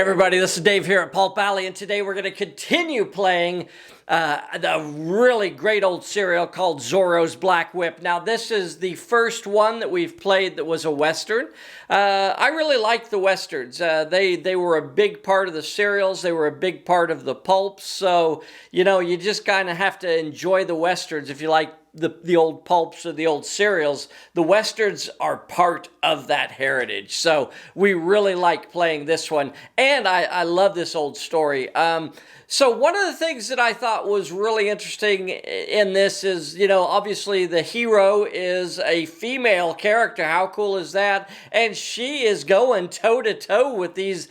everybody, this is Dave here at Pulp Alley, and today we're going to continue playing the really great old serial called Zorro's Black Whip. Now, this is the first one that we've played that was a Western. I really like the Westerns. They were a big part of the serials. They were a big part of the pulps. So, you just kind of have to enjoy the Westerns if you like the old pulps or the old serials. The Westerns are part of that heritage. So we really like playing this one. And I love this old story. So one of the things that I thought was really interesting in this is, obviously the hero is a female character. How cool is that? And she is going toe to toe with these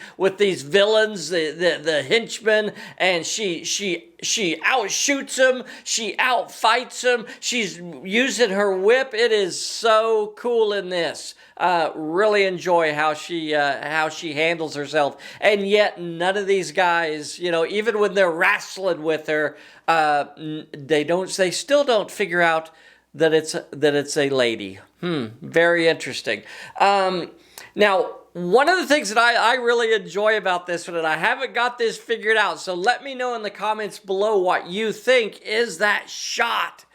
villains, the henchmen, and she outshoots them, she outfights them, she's using her whip. It is so cool in this. Really enjoy how she handles herself, and yet none of these guys, even when they're wrestling with her, they still don't figure out that it's a lady. Very interesting. Now, one of the things that I really enjoy about this one, and I haven't got this figured out, so let me know in the comments below what you think, is that shot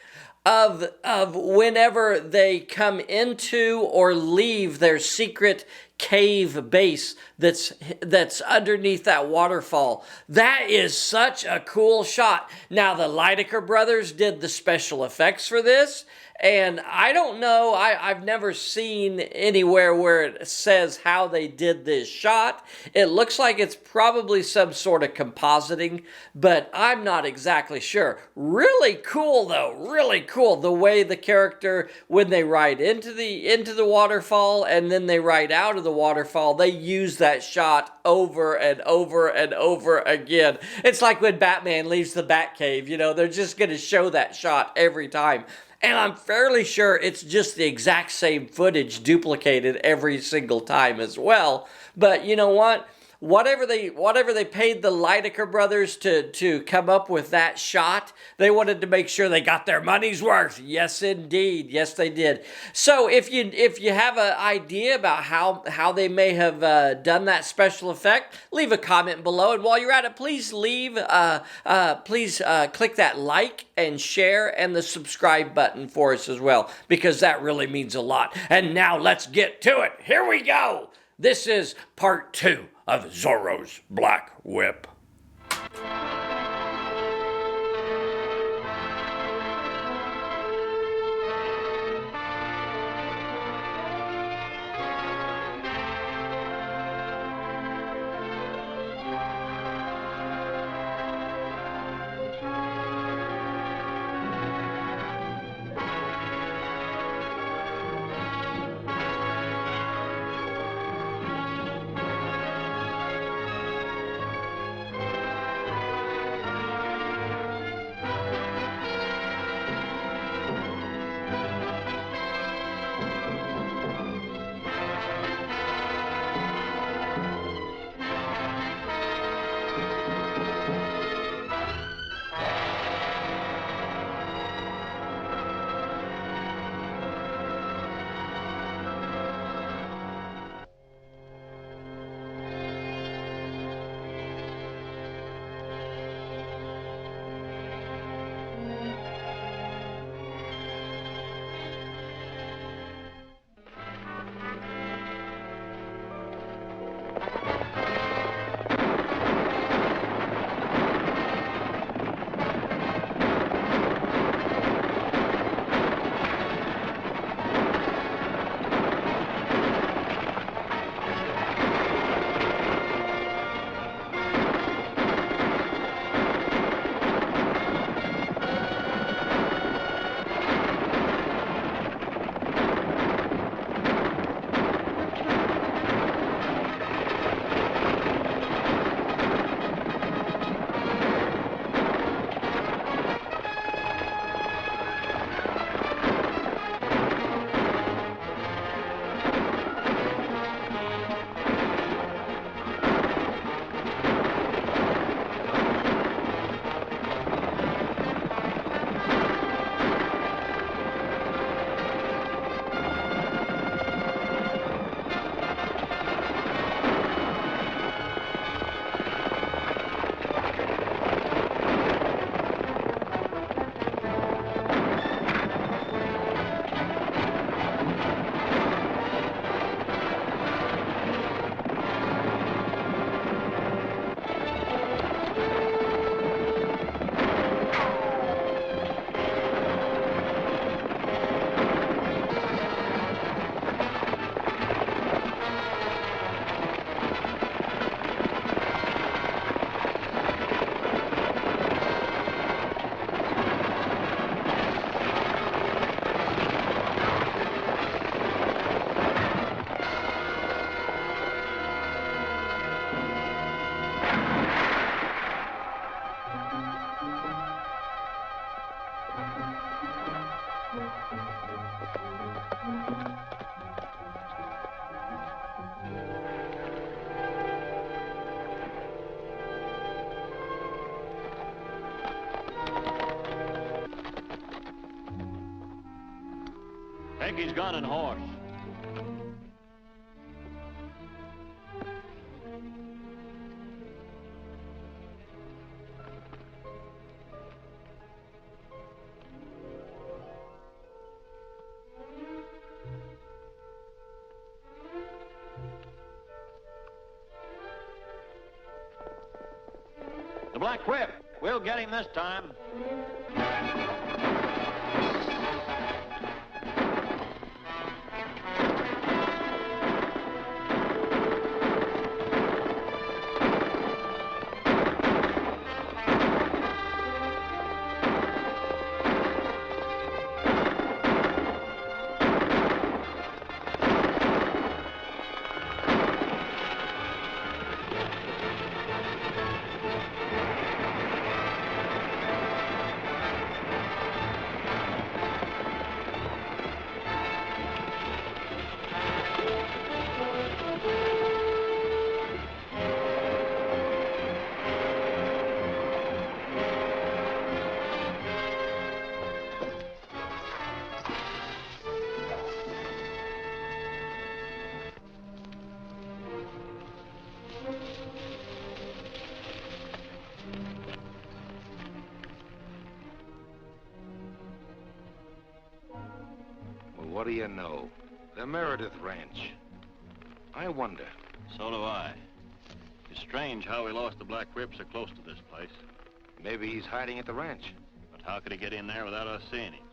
of whenever they come into or leave their secret cave base that's underneath that waterfall. That is such a cool shot. Now, the Lydecker brothers did the special effects for this, and I don't know, I've never seen anywhere where it says how they did this shot. It looks like it's probably some sort of compositing, but I'm not exactly sure. Really cool though, really cool. The way the character, when they ride into the waterfall and then they ride out of the waterfall, they use that shot over and over and over again. It's like when Batman leaves the Batcave, they're just going to show that shot every time. And I'm fairly sure it's just the exact same footage duplicated every single time as well. But you know what? Whatever they paid the Lydecker brothers to come up with that shot, they wanted to make sure they got their money's worth. Yes, indeed. Yes, they did. So if you have an idea about how they may have done that special effect, leave a comment below. And while you're at it, please click that like and share and the subscribe button for us as well, because that really means a lot. And now let's get to it. Here we go. This is part 2 of Zorro's Black Whip. Take his gun and horse. The Black Whip. We'll get him this time. What do you know? The Meredith Ranch. I wonder. So do I. It's strange how we lost the Black Whip so close to this place. Maybe he's hiding at the ranch. But how could he get in there without us seeing him?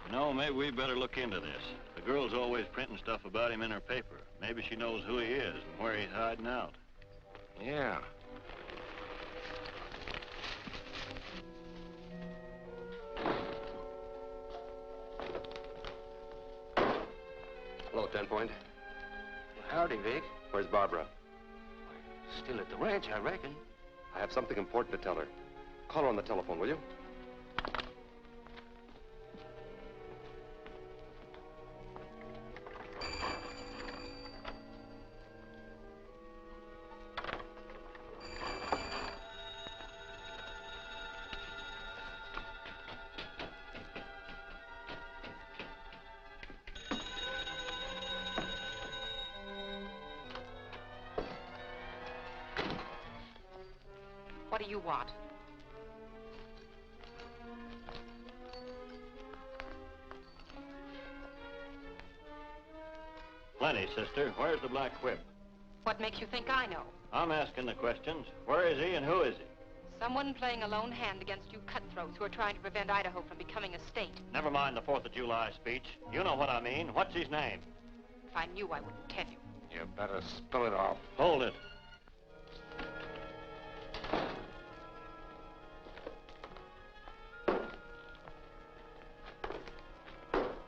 You know, maybe we better look into this. The girl's always printing stuff about him in her paper. Maybe she knows who he is and where he's hiding out. Yeah. Hello, 10 Point. Howdy, Vic. Where's Barbara? Still at the ranch, I reckon. I have something important to tell her. Call her on the telephone, will you? What do you want? Plenty, sister. Where's the Black Whip? What makes you think I know? I'm asking the questions. Where is he and who is he? Someone playing a lone hand against you cutthroats who are trying to prevent Idaho from becoming a state. Never mind the 4th of July speech. You know what I mean. What's his name? If I knew, I wouldn't tell you. You better spill it all. Hold it.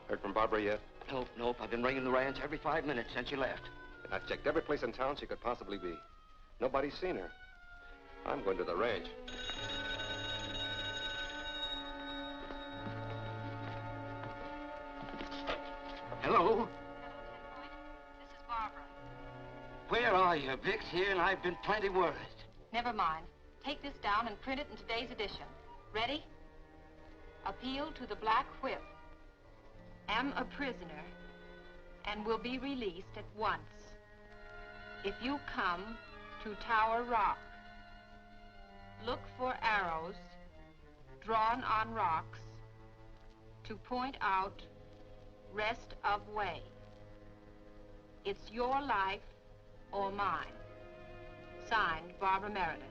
Heard from Barbara yet? Nope. I've been ringing the ranch every 5 minutes since you left. And I've checked every place in town she could possibly be. Nobody's seen her. I'm going to the ranch. Hello? This is Barbara. Where are you? Vic's here, and I've been plenty worried. Never mind. Take this down and print it in today's edition. Ready? Appeal to the Black Whip. Am a prisoner and will be released at once. If you come to Tower Rock, look for arrows drawn on rocks to point out rest of way. It's your life or mine. Signed, Barbara Meredith.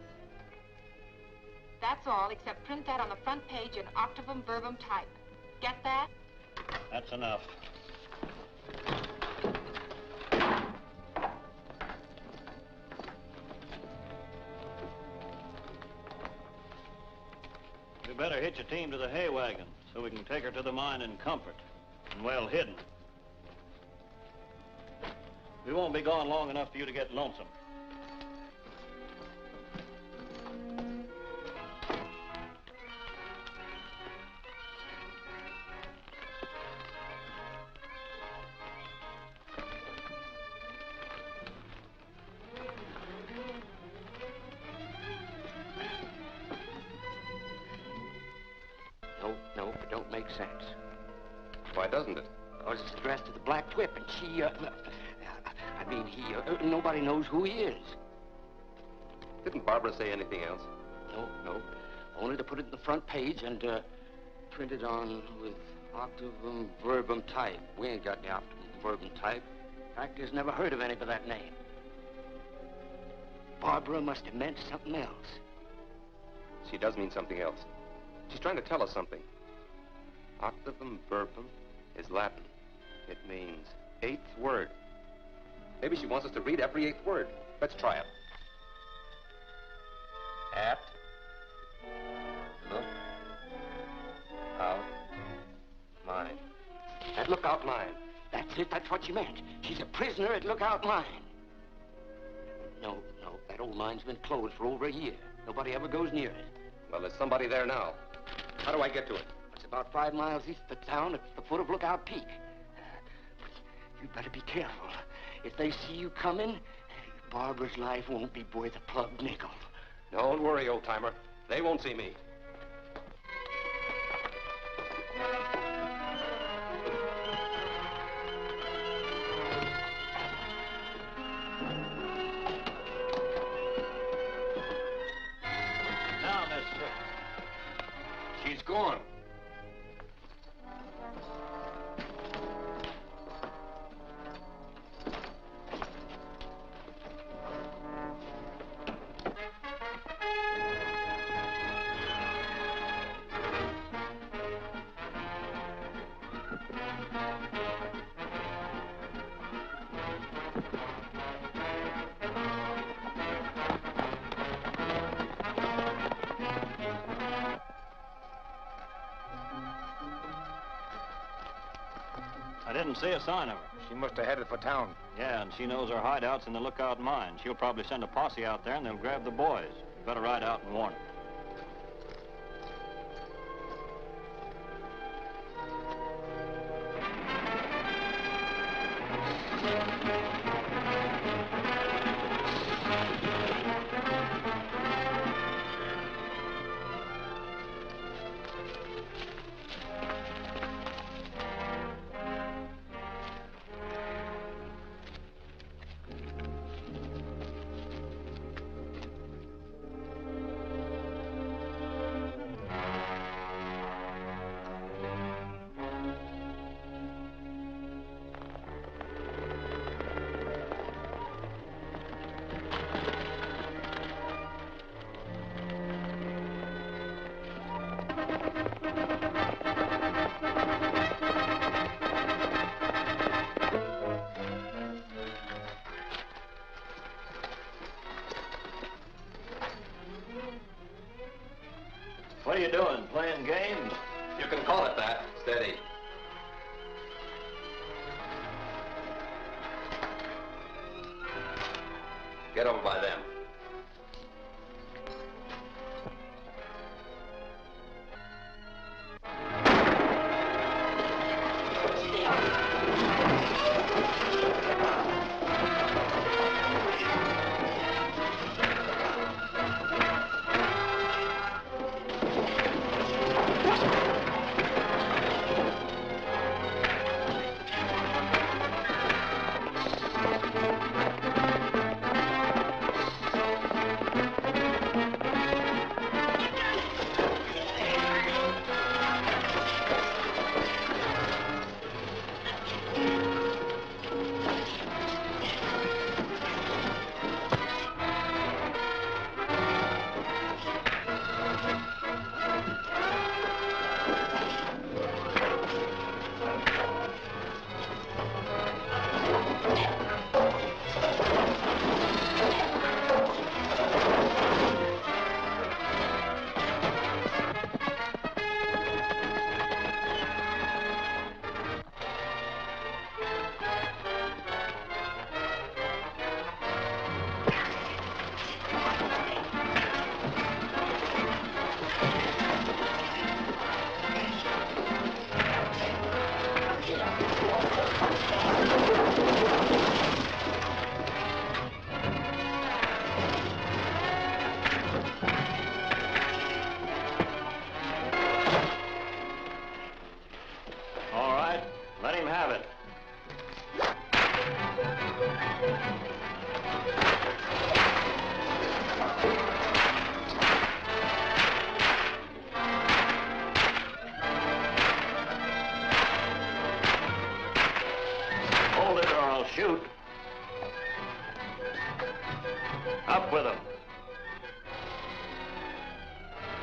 That's all, except print that on the front page in octavum verbum type. Get that? That's enough. We better hitch a team to the hay wagon so we can take her to the mine in comfort and well hidden. We won't be gone long enough for you to get lonesome. Nope, it don't make sense. Why doesn't it? Oh, it's addressed to the Black Whip, and she, nobody knows who he is. Didn't Barbara say anything else? No. Only to put it in the front page and, print it on with octavum verbum type. We ain't got the octavum verbum type. In fact, there's never heard of any by that name. Barbara must have meant something else. She does mean something else. She's trying to tell us something. Octavum verbum is Latin. It means eighth word. Maybe she wants us to read every eighth word. Let's try it. At. Look. Out. Mine. At Lookout Mine. That's it. That's what she meant. She's a prisoner at Lookout Mine. No. That old mine's been closed for over a year. Nobody ever goes near it. Well, there's somebody there now. How do I get to it? It's about 5 miles east of the town at the foot of Lookout Peak. But you'd better be careful. If they see you coming, Barbara's life won't be worth a plugged nickel. Don't worry, old-timer. They won't see me. Now, mister. She's gone. I didn't see a sign of her. She must have headed for town. Yeah, and she knows our hideout's in the Lookout Mine. She'll probably send a posse out there, and they'll grab the boys. You better ride out and warn them. What are you doing, playing games? You can call it that. Steady. Get over by them.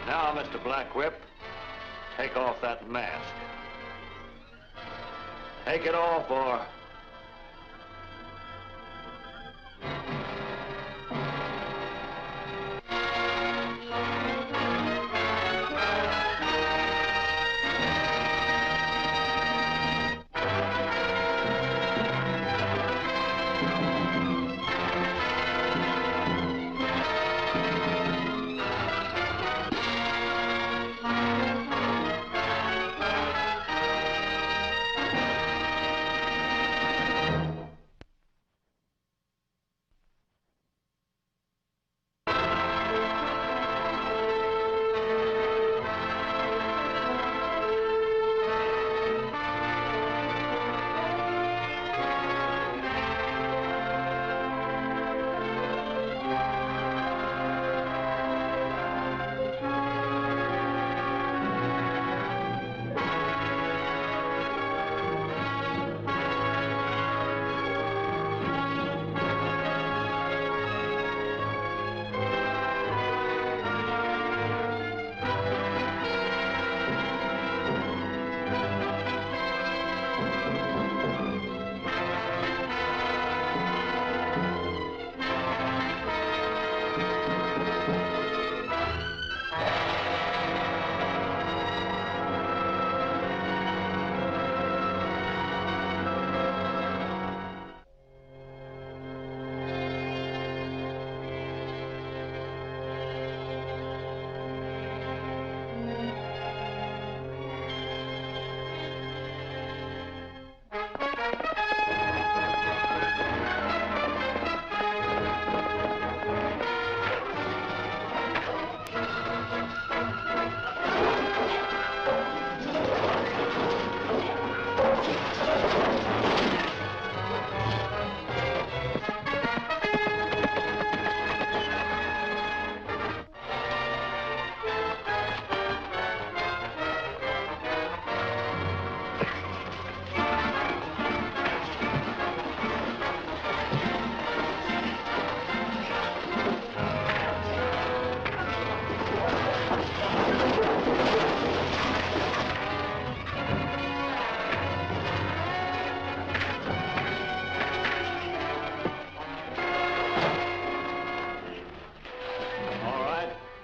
Now, Mr. Black Whip, take off that mask. Take it off, or...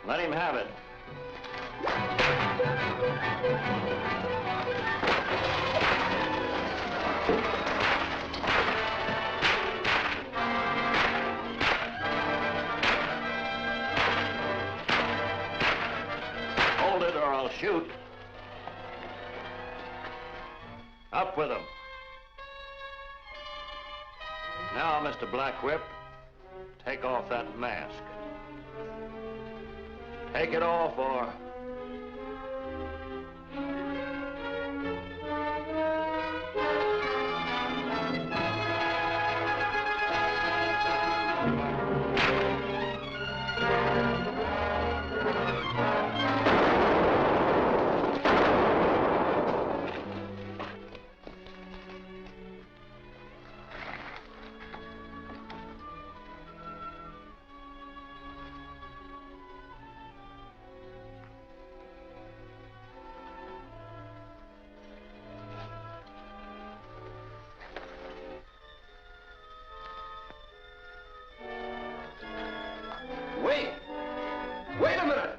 Let him have it. Hold it or I'll shoot. Up with him. Now, Mr. Black Whip, take off that mask. Take it off, or... Wait! Wait a minute!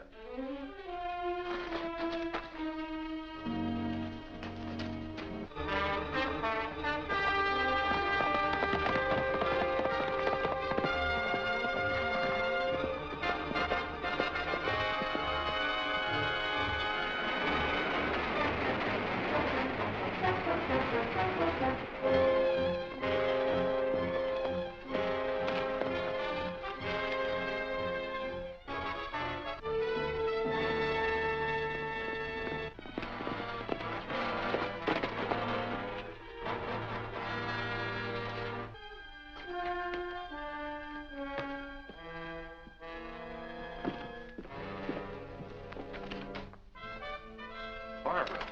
Barbara,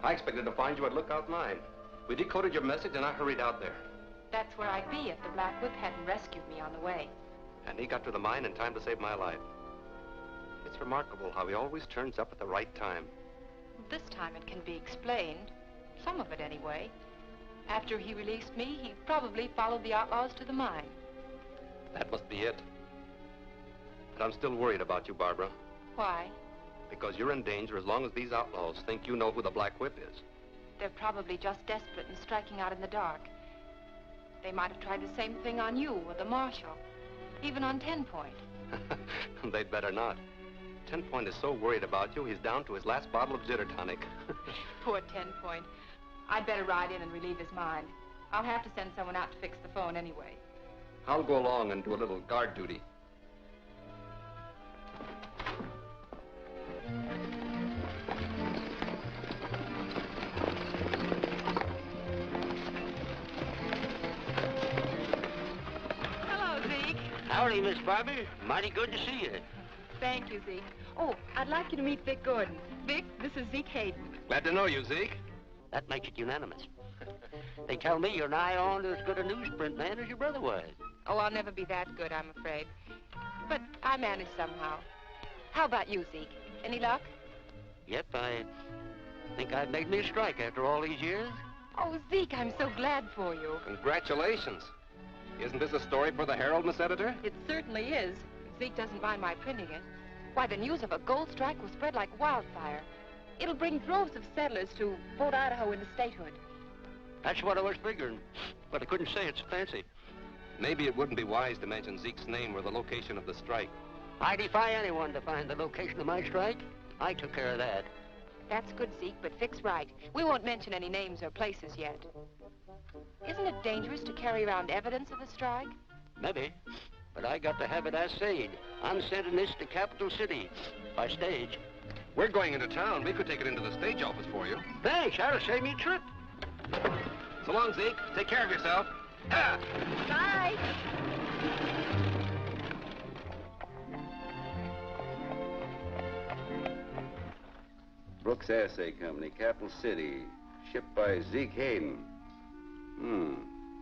I expected to find you at Lookout 9. We decoded your message and I hurried out there. That's where I'd be if the Black Whip hadn't rescued me on the way. And he got to the mine in time to save my life. It's remarkable how he always turns up at the right time. This time it can be explained. Some of it, anyway. After he released me, he probably followed the outlaws to the mine. That must be it. But I'm still worried about you, Barbara. Why? Because you're in danger as long as these outlaws think you know who the Black Whip is. They're probably just desperate and striking out in the dark. They might have tried the same thing on you or the marshal, even on 10 Point. They'd better not. 10 Point is so worried about you, he's down to his last bottle of jitter tonic. Poor 10 Point. I'd better ride in and relieve his mind. I'll have to send someone out to fix the phone anyway. I'll go along and do a little guard duty. Hello, Zeke. Howdy, Miss Barbie. Mighty good to see you. Thank you, Zeke. Oh, I'd like you to meet Vic Gordon. Vic, this is Zeke Hayden. Glad to know you, Zeke. That makes it unanimous. They tell me you're nigh on to as good a newsprint man as your brother was. Oh, I'll never be that good, I'm afraid. But I manage somehow. How about you, Zeke? Any luck? Yep, I think I've made me a strike after all these years. Oh, Zeke, I'm so glad for you. Congratulations. Isn't this a story for the Herald, Miss Editor? It certainly is. If Zeke doesn't mind my printing it. Why, the news of a gold strike will spread like wildfire. It'll bring droves of settlers to vote Idaho into statehood. That's what I was figuring, but I couldn't say it's fancy. Maybe it wouldn't be wise to mention Zeke's name or the location of the strike. I defy anyone to find the location of my strike. I took care of that. That's good, Zeke, but Vic's right. We won't mention any names or places yet. Isn't it dangerous to carry around evidence of the strike? Maybe, but I got to have it assayed. I'm sending this to Capital City by stage. We're going into town. We could take it into the stage office for you. Thanks, that'll save me a trip. So long, Zeke. Take care of yourself. Ah! Bye. Brooks Assay Company, Capital City. Shipped by Zeke Hayden.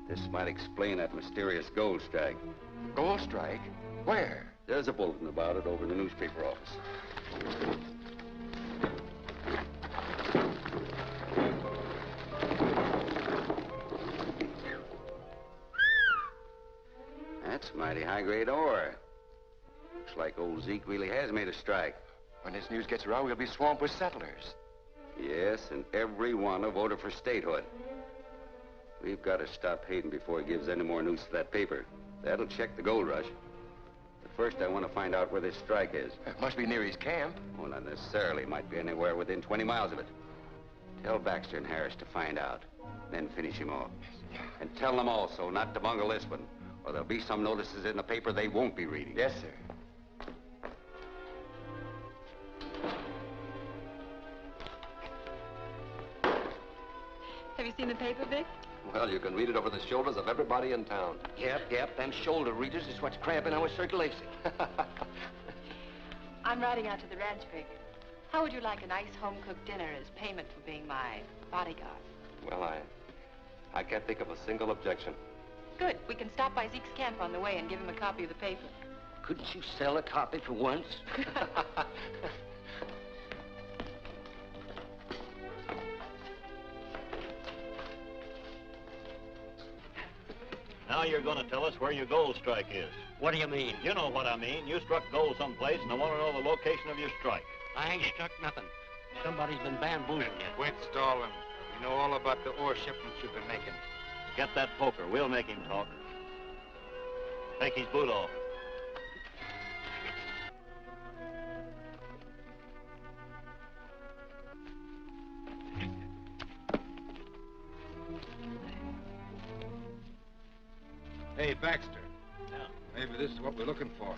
This might explain that mysterious gold strike. Gold strike? Where? There's a bulletin about it over in the newspaper office. That's mighty high-grade ore. Looks like old Zeke really has made a strike. When this news gets around, we'll be swamped with settlers. Yes, and every one will vote for statehood. We've got to stop Hayden before he gives any more news to that paper. That'll check the gold rush. But first, I want to find out where this strike is. It must be near his camp. Well, not necessarily. Might be anywhere within 20 miles of it. Tell Baxter and Harris to find out, then finish him off. And tell them also not to bungle this one, or there'll be some notices in the paper they won't be reading. Yes, sir. Have you seen the paper, Vic? Well, you can read it over the shoulders of everybody in town. Yep, them shoulder readers is what's cramping our circulation. I'm riding out to the ranch, Vic. How would you like a nice home-cooked dinner as payment for being my bodyguard? Well, I can't think of a single objection. Good. We can stop by Zeke's camp on the way and give him a copy of the paper. Couldn't you sell a copy for once? Now you're going to tell us where your gold strike is. What do you mean? You know what I mean. You struck gold someplace, and I want to know the location of your strike. I ain't struck nothing. Somebody's been bamboozling you. Quit stalling. We know all about the ore shipments you've been making. Get that poker. We'll make him talk. Take his boot off. Hey, Baxter. Yeah. Maybe this is what we're looking for.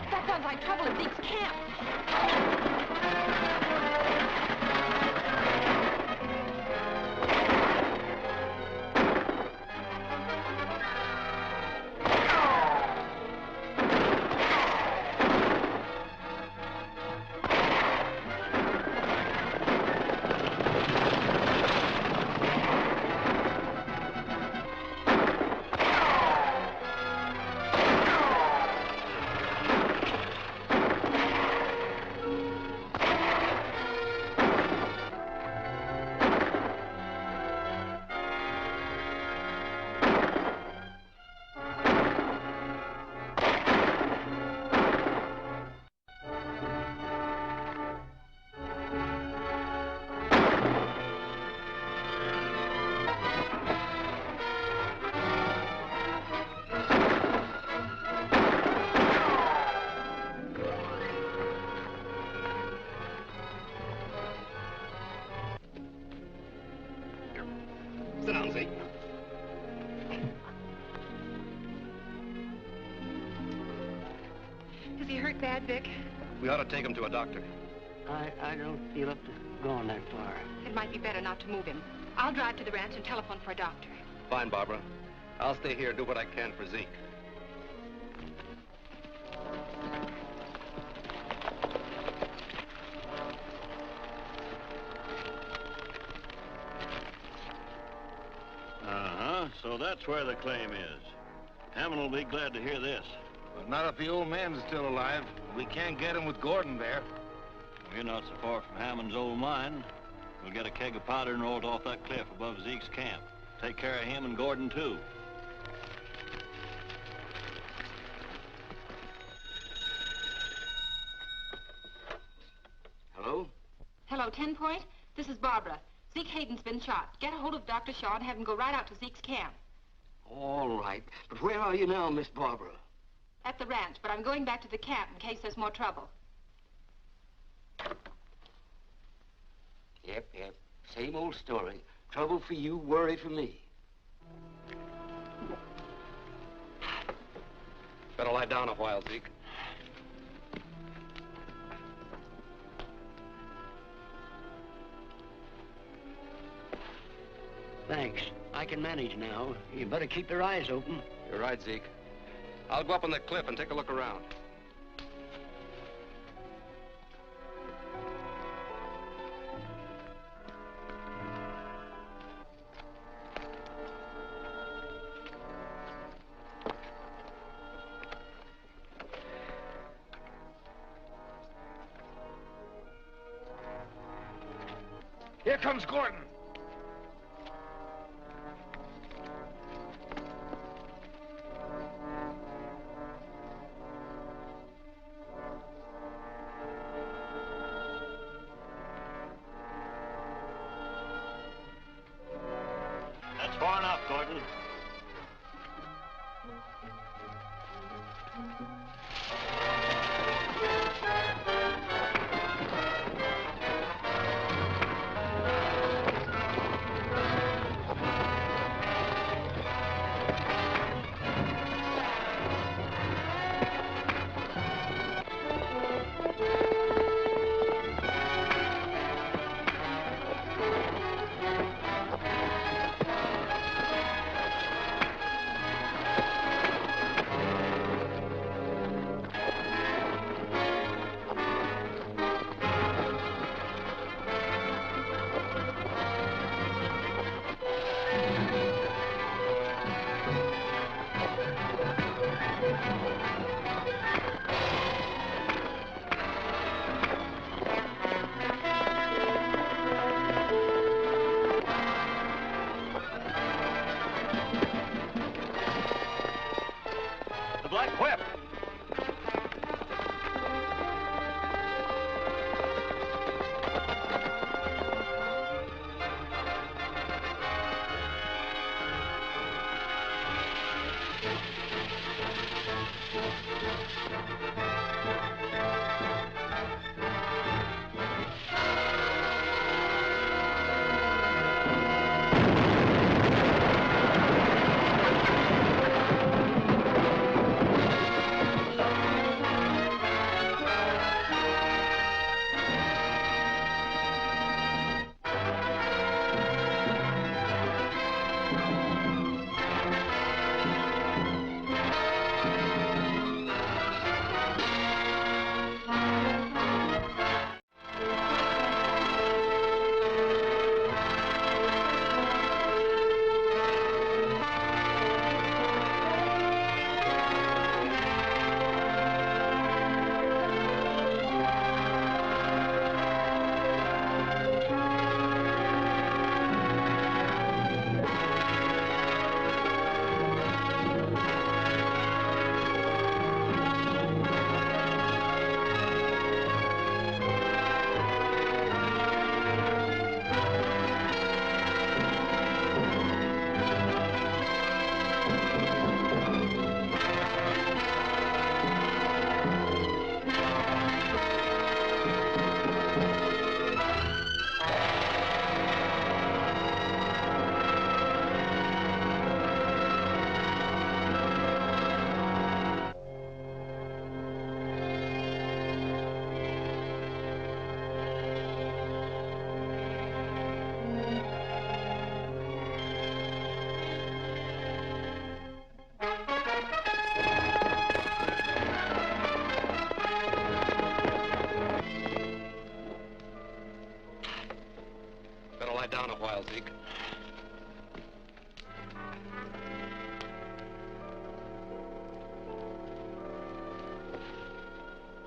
That sounds like trouble at Zeke's camp. Is he hurt bad, Vic? We ought to take him to a doctor. I don't feel up to going that far. It might be better not to move him. I'll drive to the ranch and telephone for a doctor. Fine, Barbara. I'll stay here and do what I can for Zeke. Uh-huh, so that's where the claim is. Hammond will be glad to hear this. Well, not if the old man's still alive. We can't get him with Gordon there. We're not so far from Hammond's old mine. We'll get a keg of powder and roll it off that cliff above Zeke's camp. Take care of him and Gordon, too. Hello? Hello, 10 Point. This is Barbara. Zeke Hayden's been shot. Get a hold of Dr. Shaw and have him go right out to Zeke's camp. All right. But where are you now, Miss Barbara? At the ranch, but I'm going back to the camp in case there's more trouble. Yep. Same old story. Trouble for you, worry for me. Better lie down a while, Zeke. Thanks. I can manage now. You better keep your eyes open. You're right, Zeke. I'll go up on the cliff and take a look around. Here comes Gordon. That's far enough, Gordon. The Black Whip!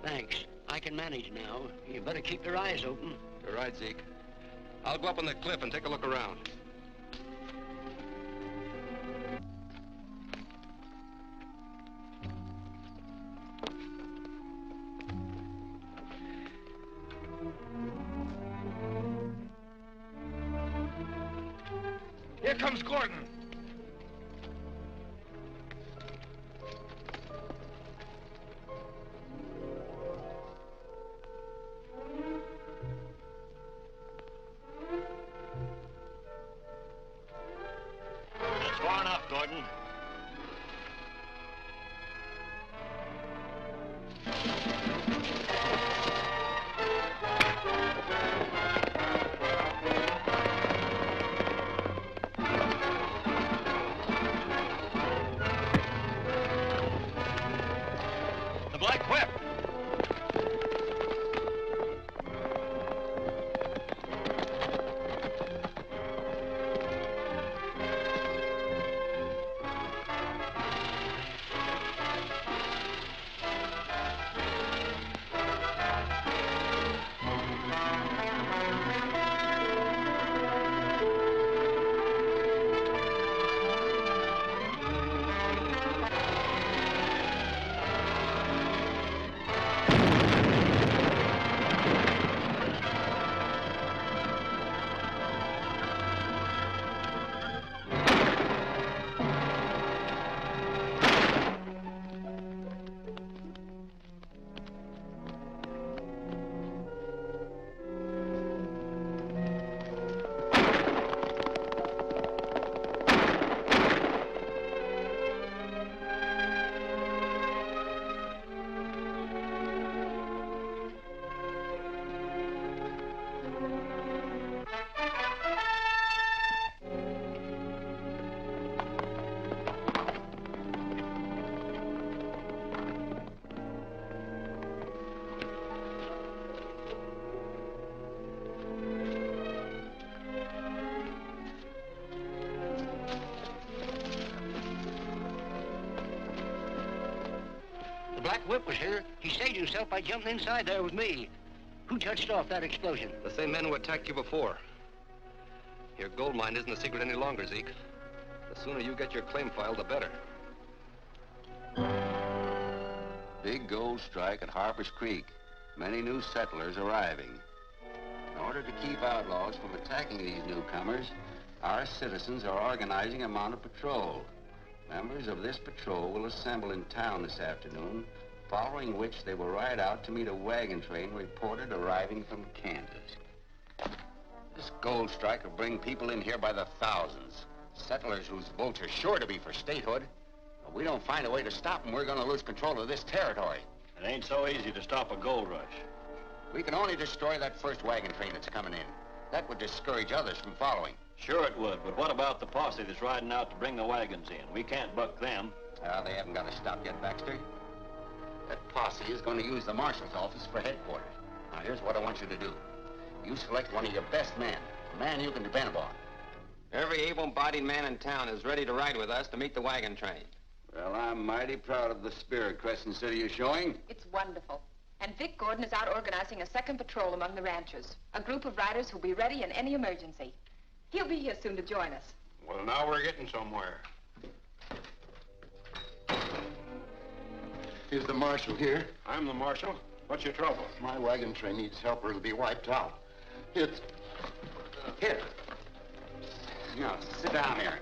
Thanks. I can manage now. You better keep your eyes open. You're right, Zeke. I'll go up on the cliff and take a look around. Here comes Gordon. That's far enough, Gordon. The Black Whip. The Black Whip was here. He saved himself by jumping inside there with me. Who touched off that explosion? The same men who attacked you before. Your gold mine isn't a secret any longer, Zeke. The sooner you get your claim filed, the better. Big gold strike at Harper's Creek. Many new settlers arriving. In order to keep outlaws from attacking these newcomers, our citizens are organizing a mounted patrol. Members of this patrol will assemble in town this afternoon, following which they will ride out to meet a wagon train reported arriving from Kansas. This gold strike will bring people in here by the thousands. Settlers whose votes are sure to be for statehood. If we don't find a way to stop them, we're going to lose control of this territory. It ain't so easy to stop a gold rush. We can only destroy that first wagon train that's coming in. That would discourage others from following. Sure it would, but what about the posse that's riding out to bring the wagons in? We can't buck them. They haven't got to stop yet, Baxter. That posse is going to use the marshal's office for headquarters. Now, here's what I want you to do. You select one of your best men, a man you can depend upon. Every able-bodied man in town is ready to ride with us to meet the wagon train. Well, I'm mighty proud of the spirit Crescent City is showing. It's wonderful. And Vic Gordon is out organizing a second patrol among the ranchers. A group of riders who'll be ready in any emergency. He'll be here soon to join us. Well, now we're getting somewhere. Is the marshal here? I'm the marshal. What's your trouble? My wagon train needs help or it'll be wiped out. It's... Here. Now, sit down here.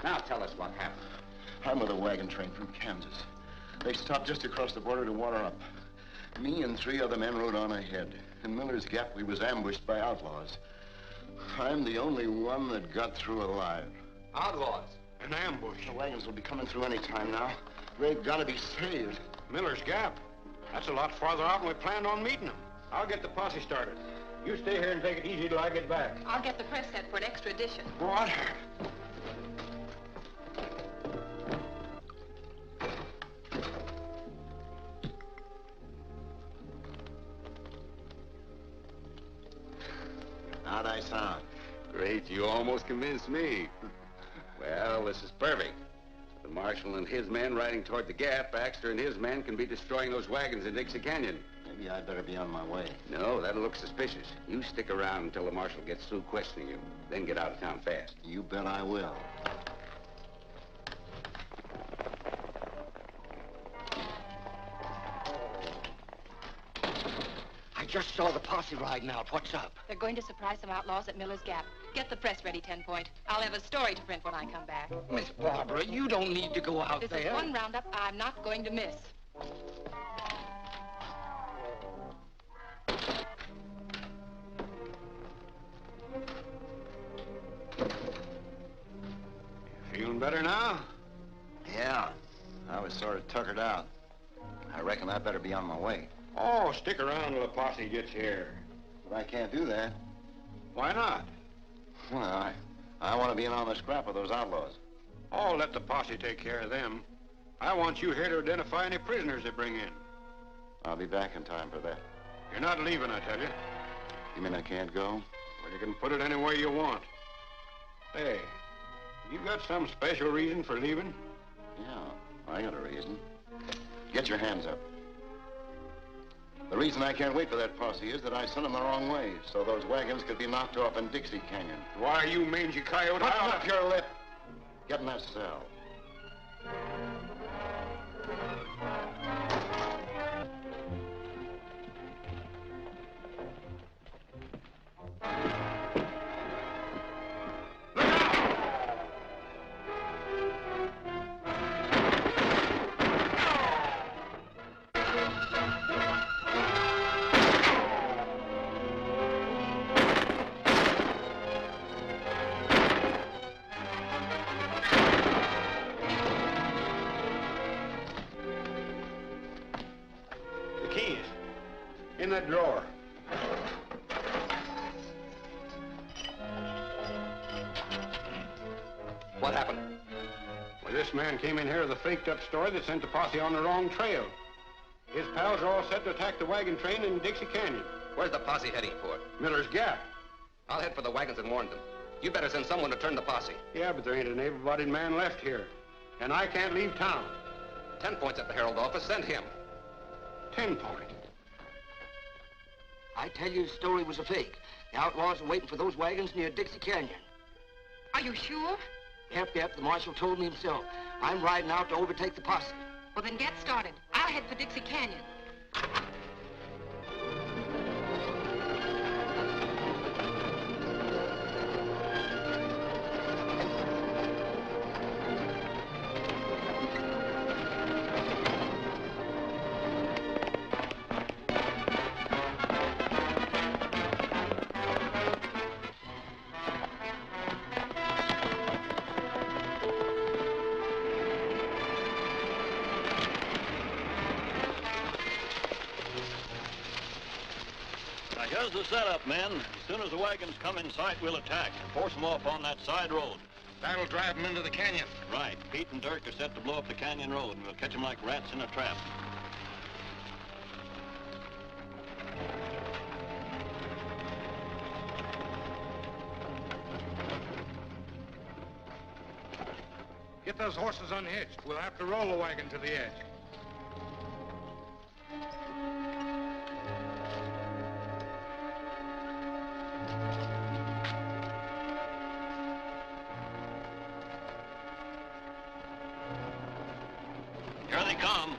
Now tell us what happened. I'm with a wagon train from Kansas. They stopped just across the border to water up. Me and 3 other men rode on ahead. In Miller's Gap, we was ambushed by outlaws. I'm the only one that got through alive. Outlaws? An ambush. The wagons will be coming through any time now. They've got to be saved. Miller's Gap. That's a lot farther out than we planned on meeting them. I'll get the posse started. You stay here and take it easy till I get back. I'll get the press set for an extra edition. What? How'd I sound? Great, you almost convinced me. Well, this is perfect. The Marshal and his men riding toward the gap, Baxter and his men can be destroying those wagons in Dixie Canyon. Maybe I'd better be on my way. No, that'll look suspicious. You stick around until the marshal gets through questioning you. Then get out of town fast. You bet I will. I just saw the posse riding out. What's up? They're going to surprise some outlaws at Miller's Gap. Get the press ready, 10 Point. I'll have a story to print when I come back. Miss Barbara, you don't need to go out This there. is one roundup I'm not going to miss. Feeling better now? Yeah, I was sort of tuckered out. I reckon I'd better be on my way. Oh, stick around till the posse gets here. But I can't do that. Why not? Well, I want to be in on the scrap with those outlaws. Oh, let the posse take care of them. I want you here to identify any prisoners they bring in. I'll be back in time for that. You're not leaving, I tell you. You mean I can't go? Well, you can put it any way you want. Hey, you got some special reason for leaving? Yeah, I got a reason. Get your hands up. The reason I can't wait for that posse is that I sent them the wrong way, so those wagons could be knocked off in Dixie Canyon. Why, you mangy coyote, Button up your lip. Get in that cell. The keys. In that drawer. What happened? Well, this man came in here with a faked-up story that sent the posse on the wrong trail. His pals are all set to attack the wagon train in Dixie Canyon. Where's the posse heading for? Miller's Gap. I'll head for the wagons and warn them. You better send someone to turn the posse. Yeah, but there ain't an able-bodied man left here. And I can't leave town. 10 Point's at the Herald office. Send him. 10 Point. I tell you, the story was a fake. The outlaws are waiting for those wagons near Dixie Canyon. Are you sure? Yep, the marshal told me himself. I'm riding out to overtake the posse. Well, then get started. I'll head for Dixie Canyon. Now, here's the setup, men. As soon as the wagons come in sight, we'll attack and force them off on that side road. That'll drive them into the canyon. Right. Pete and Dirk are set to blow up the canyon road, and we'll catch them like rats in a trap. Get those horses unhitched. We'll have to roll the wagon to the edge. Here they come.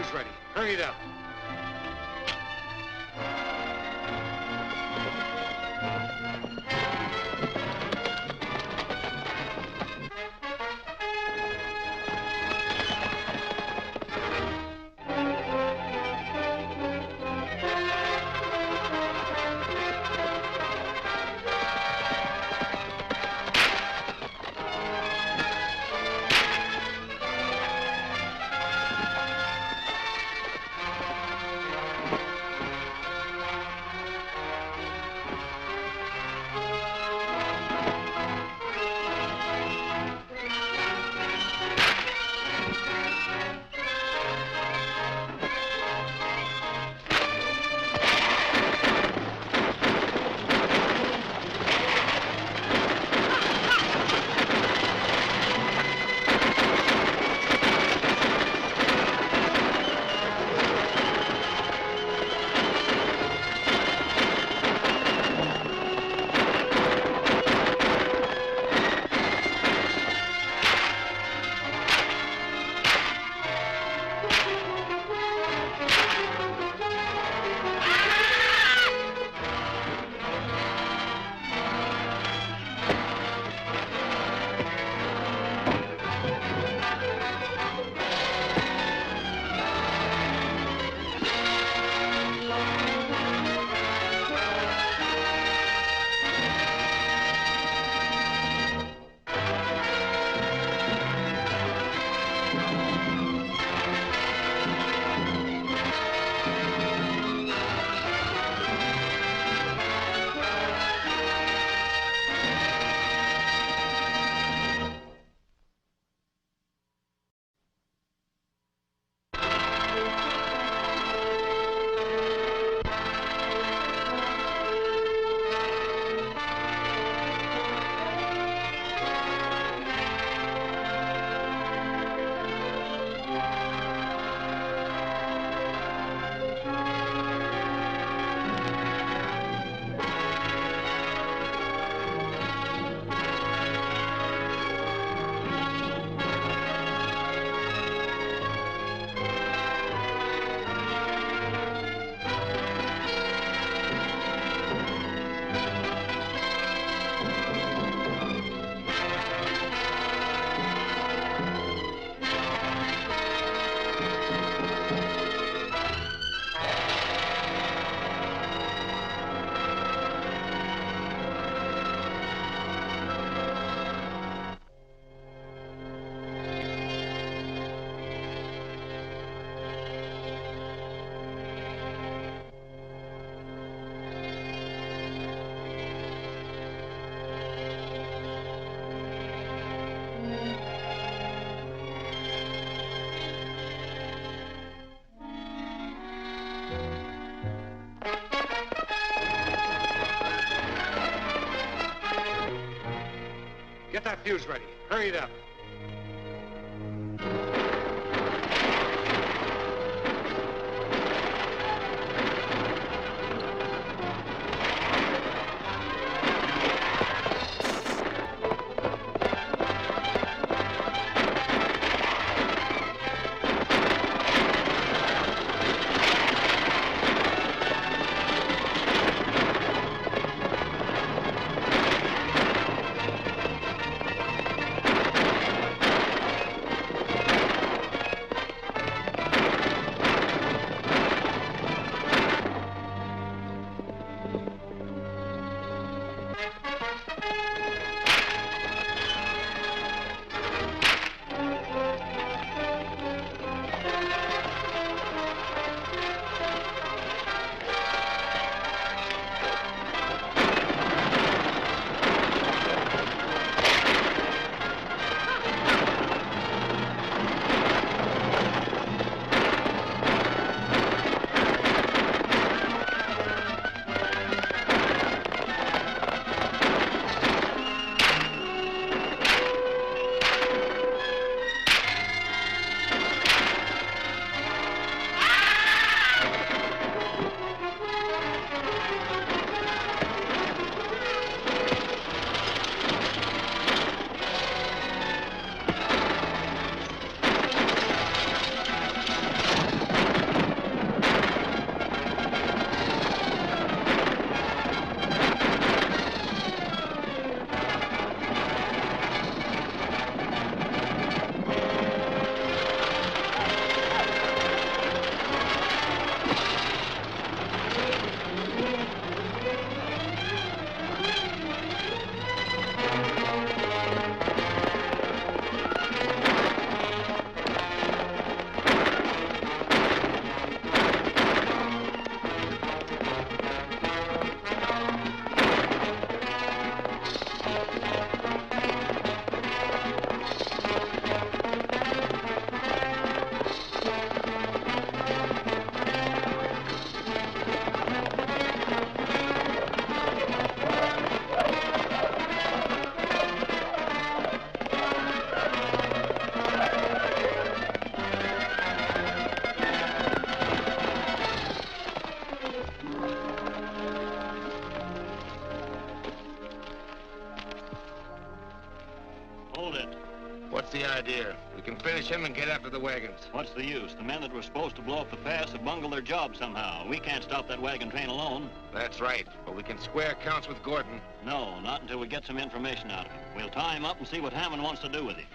fuse ready. Hurry it up. Get that fuse ready. Hurry it up. What's the idea? We can finish him and get after the wagons. What's the use? The men that were supposed to blow up the pass have bungled their job somehow. We can't stop that wagon train alone. That's right, but we can square accounts with Gordon. No, not until we get some information out of him. We'll tie him up and see what Hammond wants to do with him.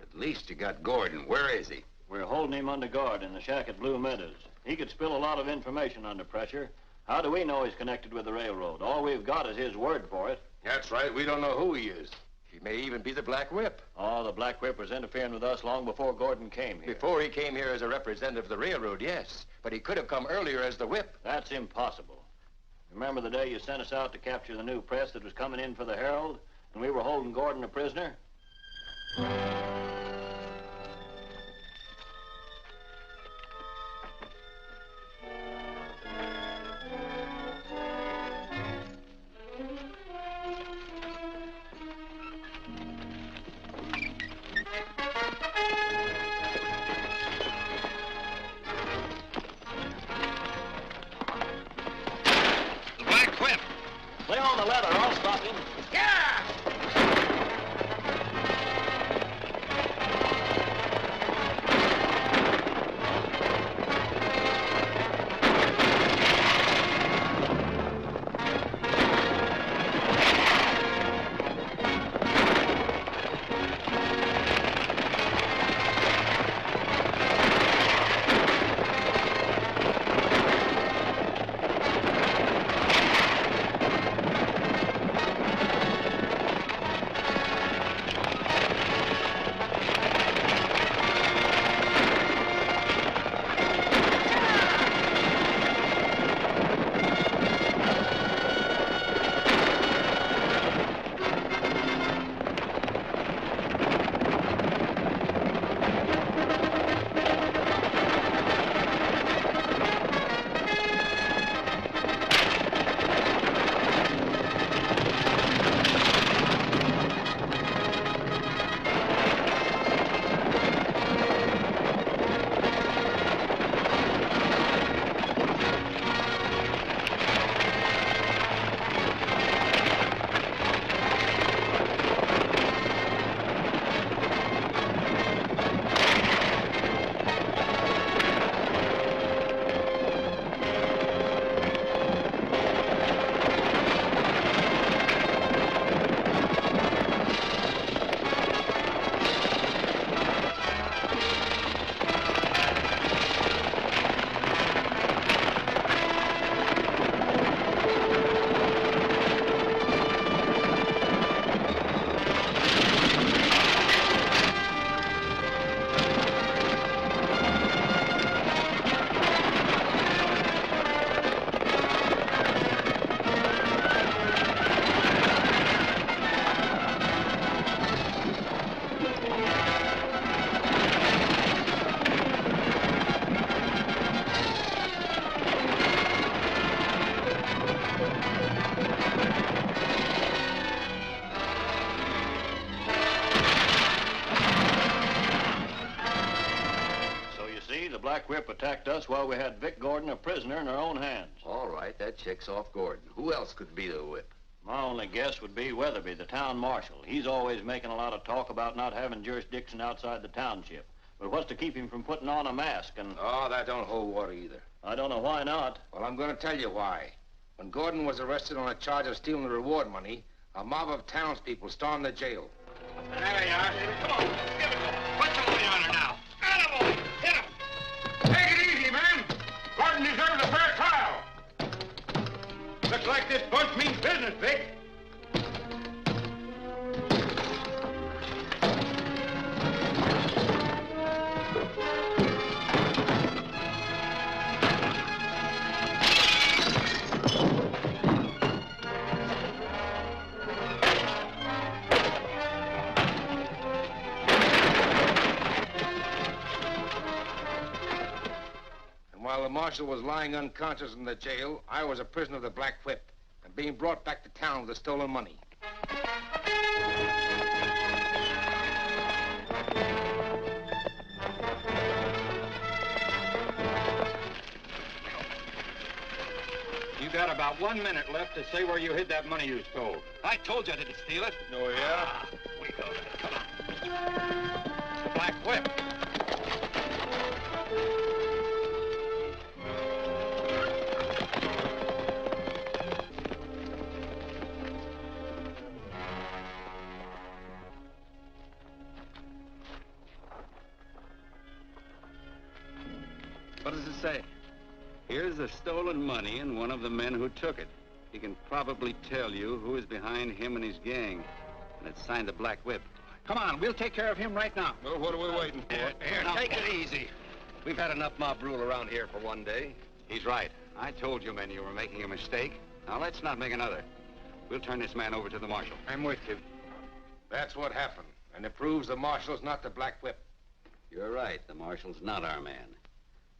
At least you got Gordon. Where is he? We're holding him under guard in the shack at Blue Meadows. He could spill a lot of information under pressure. How do we know he's connected with the railroad? All we've got is his word for it. That's right, we don't know who he is. He may even be the Black Whip. Oh, the Black Whip was interfering with us long before Gordon came here. Before he came here as a representative of the railroad, yes. But he could have come earlier as the Whip. That's impossible. Remember the day you sent us out to capture the new press that was coming in for the Herald? And we were holding Gordon a prisoner? Lay on the leather, I'll stop him. Black Whip attacked us while we had Vic Gordon a prisoner in our own hands. All right, that checks off Gordon. Who else could be the Whip? My only guess would be Weatherby, the town marshal. He's always making a lot of talk about not having jurisdiction outside the township. But what's to keep him from putting on a mask and... Oh, that don't hold water either. I don't know why not. Well, I'm going to tell you why. When Gordon was arrested on a charge of stealing the reward money, a mob of townspeople stormed the jail. There you are. Come on, give it to him. Put somebody on her now. Attaboy! Hit him! Take it easy, man. Gordon deserves a fair trial. Looks like this bunch means business, Vic. While the marshal was lying unconscious in the jail, I was a prisoner of the Black Whip and being brought back to town with the stolen money. You got about 1 minute left to say where you hid that money you stole. I told you I didn't steal it. Oh, yeah? We go then. Come on. The Black Whip. What does it say? Here's the stolen money and one of the men who took it. He can probably tell you who is behind him and his gang. And it's signed the Black Whip. Come on, we'll take care of him right now. Well, what are we waiting for? Here, take it easy. We've had enough mob rule around here for one day. He's right. I told you men you were making a mistake. Now let's not make another. We'll turn this man over to the marshal. I'm with you. That's what happened. And it proves the marshal's not the Black Whip. You're right. The marshal's not our man.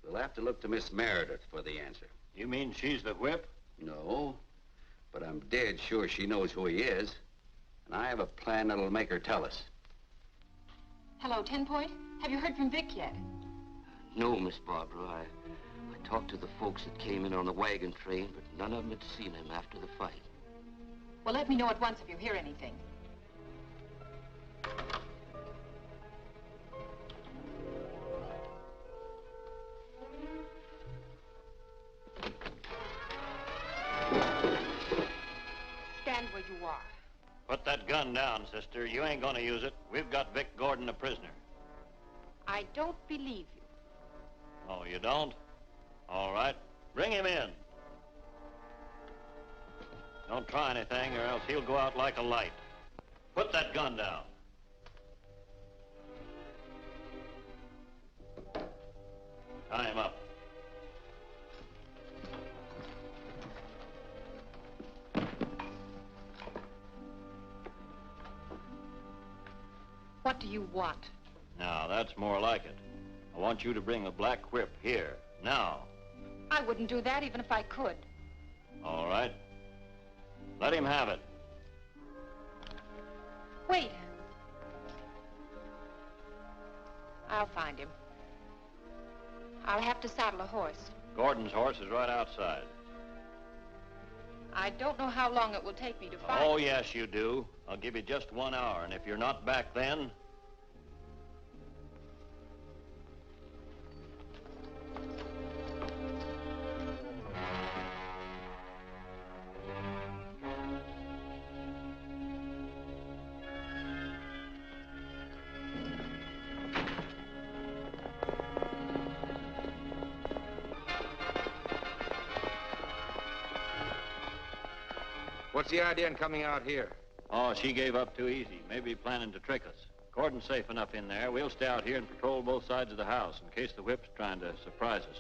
We'll have to look to Miss Meredith for the answer. You mean she's the whip? No, but I'm dead sure she knows who he is. And I have a plan that'll make her tell us. Hello, 10 Point. Have you heard from Vic yet? No, Miss Barbara. I talked to the folks that came in on the wagon train, but none of them had seen him after the fight. Well, let me know at once if you hear anything. Stand where you are. Put that gun down, sister. You ain't gonna use it. We've got Vic Gordon a prisoner. I don't believe you. Oh, you don't? All right. Bring him in. Don't try anything or else he'll go out like a light. Put that gun down. Tie him up. What do you want? Now, that's more like it. I want you to bring the Black Whip here, now. I wouldn't do that even if I could. All right. Let him have it. Wait. I'll find him. I'll have to saddle a horse. Gordon's horse is right outside. I don't know how long it will take me to find Oh, him. yes, you do. I'll give you just 1 hour, and if you're not back then... What's the idea in coming out here? Oh, she gave up too easy. Maybe planning to trick us. Gordon's safe enough in there. We'll stay out here and patrol both sides of the house in case the whip's trying to surprise us.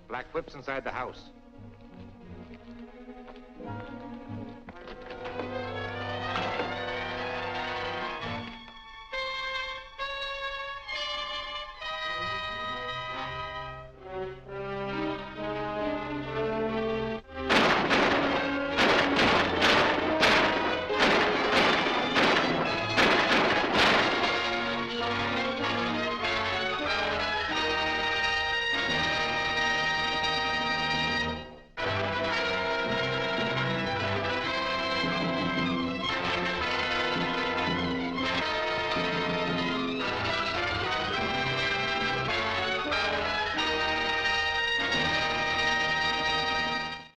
Black Whip's inside the house.